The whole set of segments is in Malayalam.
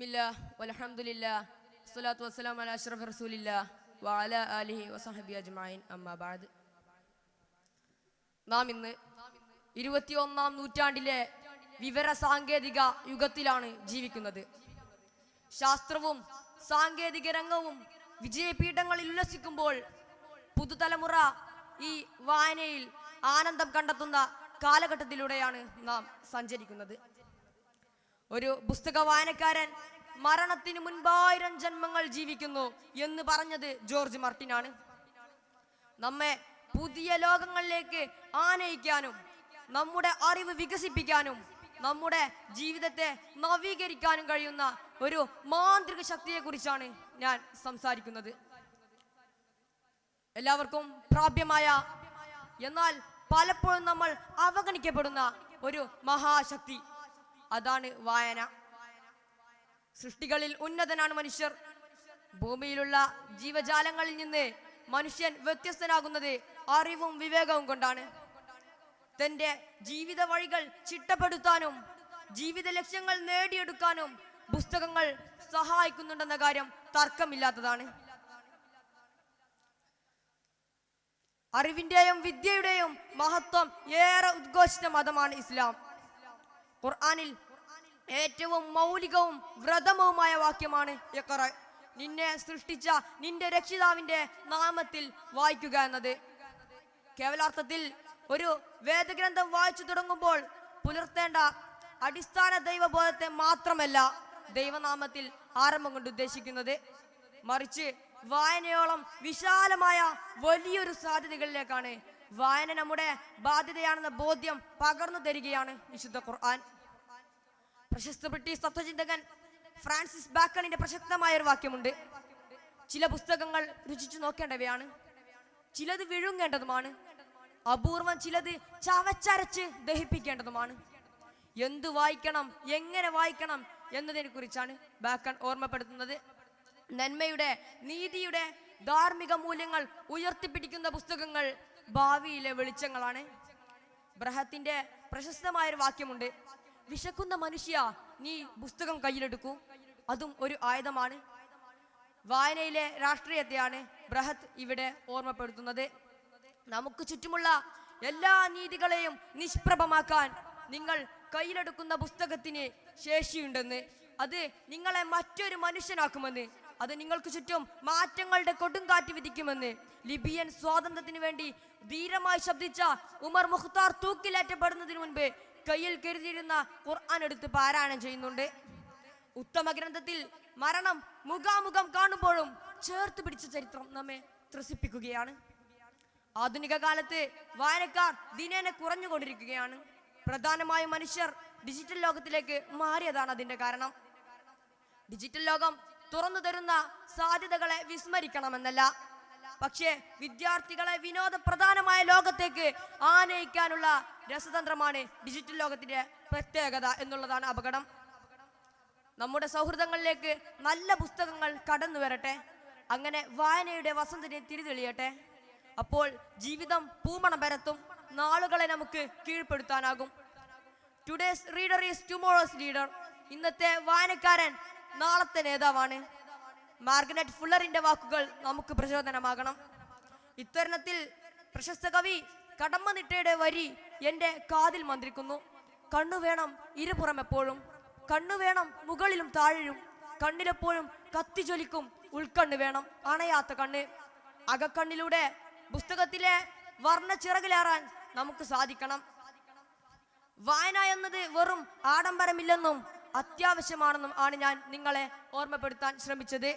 ബിസ്മില്ലാഹ് വൽഹംദുലില്ലാഹ് വസ്സലാത്തു വസ്സലാമു അലാ അഷ്റഫി റസൂലില്ലാഹ് വഅലാ ആലിഹി വസഹബിഹി അജ്മഈൻ അമ്മാ ബഅദ്. നാം ഇന്ന് 21-ാം നൂറ്റാണ്ടിലെ വിവര സാങ്കേതിക യുഗത്തിലാണ് ജീവിക്കുന്നത്. ശാസ്ത്രവും സാങ്കേതിക രംഗവും വിജയപീഠങ്ങളിൽ ഉല്ലസിക്കുമ്പോൾ പുതുതലമുറ ഈ വായനയിൽ ആനന്ദം കണ്ടെത്തുന്ന കാലഘട്ടത്തിലൂടെയാണ് നാം സഞ്ചരിക്കുന്നത്. ഒരു പുസ്തക വായനക്കാരൻ മരണത്തിന് മുൻപ് 1000 ജന്മങ്ങൾ ജീവിക്കുന്നു എന്ന് പറഞ്ഞത് ജോർജ് മാർട്ടിനാണ്. നമ്മെ പുതിയ ലോകങ്ങളിലേക്ക് ആനയിക്കാനും നമ്മുടെ അറിവ് വികസിപ്പിക്കാനും നമ്മുടെ ജീവിതത്തെ നവീകരിക്കാനും കഴിയുന്ന ഒരു മാന്ത്രിക ശക്തിയെക്കുറിച്ചാണ് ഞാൻ സംസാരിക്കുന്നത്. എല്ലാവർക്കും പ്രാപ്യമായ എന്നാൽ പലപ്പോഴും നമ്മൾ അവഗണിക്കപ്പെടുന്ന ഒരു മഹാശക്തി, അതാണ് വായന. സൃഷ്ടികളിൽ ഉന്നതനാണ് മനുഷ്യർ. ഭൂമിയിലുള്ള ജീവജാലങ്ങളിൽ നിന്ന് മനുഷ്യൻ വ്യത്യസ്തനാകുന്നത് അറിവും വിവേകവും കൊണ്ടാണ്. തന്റെ ജീവിത വഴികൾ ചിട്ടപ്പെടുത്താനും ജീവിത ലക്ഷ്യങ്ങൾ നേടിയെടുക്കാനും പുസ്തകങ്ങൾ സഹായിക്കുന്നുണ്ടെന്ന കാര്യം തർക്കമില്ലാത്തതാണ്. അറിവിന്റെയും വിദ്യയുടെയും മഹത്വം ഏറെ ഉദ്ഘോഷിച്ച മതമാണ് ഇസ്ലാം. ഖുർആനിൽ ഏറ്റവും മൗലികവും വ്രതമവുമായ വാക്യമാണ് ഇഖ്റ, നിന്നെ സൃഷ്ടിച്ച നിന്റെ രക്ഷിതാവിന്റെ നാമത്തിൽ വായിക്കുക എന്നത്. കേവലാർത്ഥത്തിൽ ഒരു വേദഗ്രന്ഥം വായിച്ചു തുടങ്ങുമ്പോൾ പുലർത്തേണ്ട അടിസ്ഥാന ദൈവബോധത്തെ മാത്രമല്ല ദൈവനാമത്തിൽ ആരംഭം കൊണ്ട് ഉദ്ദേശിക്കുന്നത്, മറിച്ച് വായനയോളം വിശാലമായ വലിയൊരു സാധ്യതകളിലേക്കാണ് വായന നമ്മുടെ ബാധ്യതയാണെന്ന ബോധ്യം പകർന്നു തരികയാണ് വിശുദ്ധ ഖുർആൻ. പ്രശസ്ത ബ്രിട്ടീഷ് തത്വചിന്തകൻ ഫ്രാൻസിസ് ബാക്കണിന്റെ പ്രശസ്തമായ ഒരു വാക്യമുണ്ട്: ചില പുസ്തകങ്ങൾ രുചിച്ചു നോക്കേണ്ടവയാണ്, ചിലത് വിഴുങ്ങേണ്ടതുമാണ്, അപൂർവം ചിലത് ചവച്ചരച്ച് ദഹിപ്പിക്കേണ്ടതുമാണ്. എന്തു വായിക്കണം, എങ്ങനെ വായിക്കണം എന്നതിനെ കുറിച്ചാണ് ബാക്കൺ ഓർമ്മപ്പെടുത്തുന്നത്. നന്മയുടെ, നീതിയുടെ, ധാർമ്മിക മൂല്യങ്ങൾ ഉയർത്തിപ്പിടിക്കുന്ന പുസ്തകങ്ങൾ ഭാവിയിലെ വെളിച്ചങ്ങളാണ്. ബ്രഹത്തിന്റെ പ്രശസ്തമായൊരു വാക്യമുണ്ട്: വിശക്കുന്ന മനുഷ്യ, നീ പുസ്തകം കയ്യിലെടുക്കൂ, അതും ഒരു ആയുധമാണ്. വായനയിലെ രാഷ്ട്രീയത്തെയാണ് ബ്രഹത്ത് ഇവിടെ ഓർമ്മപ്പെടുത്തുന്നത്. നമുക്ക് ചുറ്റുമുള്ള എല്ലാ നീതികളെയും നിഷ്പ്രഭമാക്കാൻ നിങ്ങൾ കയ്യിലെടുക്കുന്ന പുസ്തകത്തിന് ശേഷിയുണ്ടെന്ന്, അത് നിങ്ങളെ മറ്റൊരു മനുഷ്യനാക്കുമെന്ന്, അത് നിങ്ങൾക്ക് ചുറ്റും മാറ്റങ്ങളുടെ കൊടുങ്കാറ്റ് വിധിക്കുമെന്ന് ലിബിയൻ സ്വാതന്ത്ര്യത്തിന് വേണ്ടി ധീരമായി ശബ്ദിച്ച ഉമർ മുഖ്താർ തൂക്കിലേറ്റപ്പെടുന്നതിന് മുൻപ് കയ്യിൽ കരുതിയിരുന്ന ഖുർആൻ എടുത്ത് പാരായണം ചെയ്യുന്നുണ്ട്. ഉത്തമ ഗ്രന്ഥത്തിൽ മരണം മുഖാമുഖം കാണുമ്പോഴും ചേർത്ത് പിടിച്ച ചരിത്രം നമ്മെ ത്രസിപ്പിക്കുകയാണ്. ആധുനിക കാലത്ത് വായനക്കാർ ദിനേന കുറഞ്ഞുകൊണ്ടിരിക്കുകയാണ്. പ്രധാനമായും മനുഷ്യർ ഡിജിറ്റൽ ലോകത്തിലേക്ക് മാറിയതാണ് അതിന്റെ കാരണം. ഡിജിറ്റൽ ലോകം തുറന്നു തരുന്ന സാധ്യതകളെ വിസ്മരിക്കണമെന്നല്ല, പക്ഷേ വിദ്യാർത്ഥികളെ വിനോദപ്രധാനമായ ലോകത്തേക്ക് ആനയിക്കാനുള്ള രസതന്ത്രമാണ് ഡിജിറ്റൽ ലോകത്തിന്റെ പ്രത്യേകത എന്നുള്ളതാണ് അപകടം. നമ്മുടെ സൗഹൃദങ്ങളിലേക്ക് നല്ല പുസ്തകങ്ങൾ കടന്നു വരട്ടെ, അങ്ങനെ വായനയുടെ വസന്തനെ തിരിതെളിയട്ടെ. അപ്പോൾ ജീവിതം പൂമണം പരത്തും, നാളുകളെ നമുക്ക് കീഴ്പ്പെടുത്താനാകും. Today's reader is tomorrow's leader. ഇന്നത്തെ വായനക്കാരൻ നാളത്തെ നേതാവാണ്. മാർഗരറ്റ് ഫുള്ളറിന്റെ വാക്കുകൾ നമുക്ക് പ്രചോദനമാകണം. ഇത്തരുണത്തിൽ പ്രശസ്ത കവി കടമ്മനിട്ടയുടെ വരി എന്റെ കാതിൽ മന്ത്രിക്കുന്നു: കണ്ണു വേണം ഇരുപുറം എപ്പോഴും, കണ്ണു വേണം മുകളിലും താഴെയും, കണ്ണിലെപ്പോഴും കത്തിജ്വലിക്കും ഉൾക്കണ്ണ് വേണം, അണയാത്ത കണ്ണ്. അകക്കണ്ണിലൂടെ പുസ്തകത്തിലെ വർണ്ണ ചിറകിലേറാൻ നമുക്ക് സാധിക്കണം. വായന എന്നത് വെറും ആഡംബരമില്ലെന്നും അത്യാവശ്യമാണെന്നും ആണ് ഞാൻ നിങ്ങളെ ഓർമ്മപ്പെടുത്താൻ ശ്രമിച്ചത്.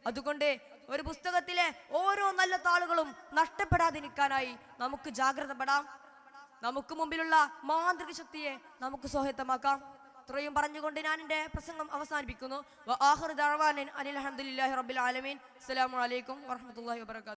അതുകൊണ്ട് ഒരു പുസ്തകത്തിലെ ഓരോ നല്ല താളുകളും നഷ്ടപ്പെടാതിരിക്കാനായി നമുക്ക് ജാഗ്രതപ്പെടാം. നമുക്ക് മുമ്പിലുള്ള മാന്ത്രിക ശക്തിയെ നമുക്ക് സ്വായത്തമാക്കാം. ഇത്രയും പറഞ്ഞുകൊണ്ട് ഞാൻ എൻ്റെ പ്രസംഗം അവസാനിപ്പിക്കുന്നു. അനിൽ അൽഹംദുലില്ലാഹി റബ്ബിൽ ആലമീൻ. അസ്സലാമു അലൈക്കും വറഹ്മത്തുള്ളാഹി വബറകാതുഹു.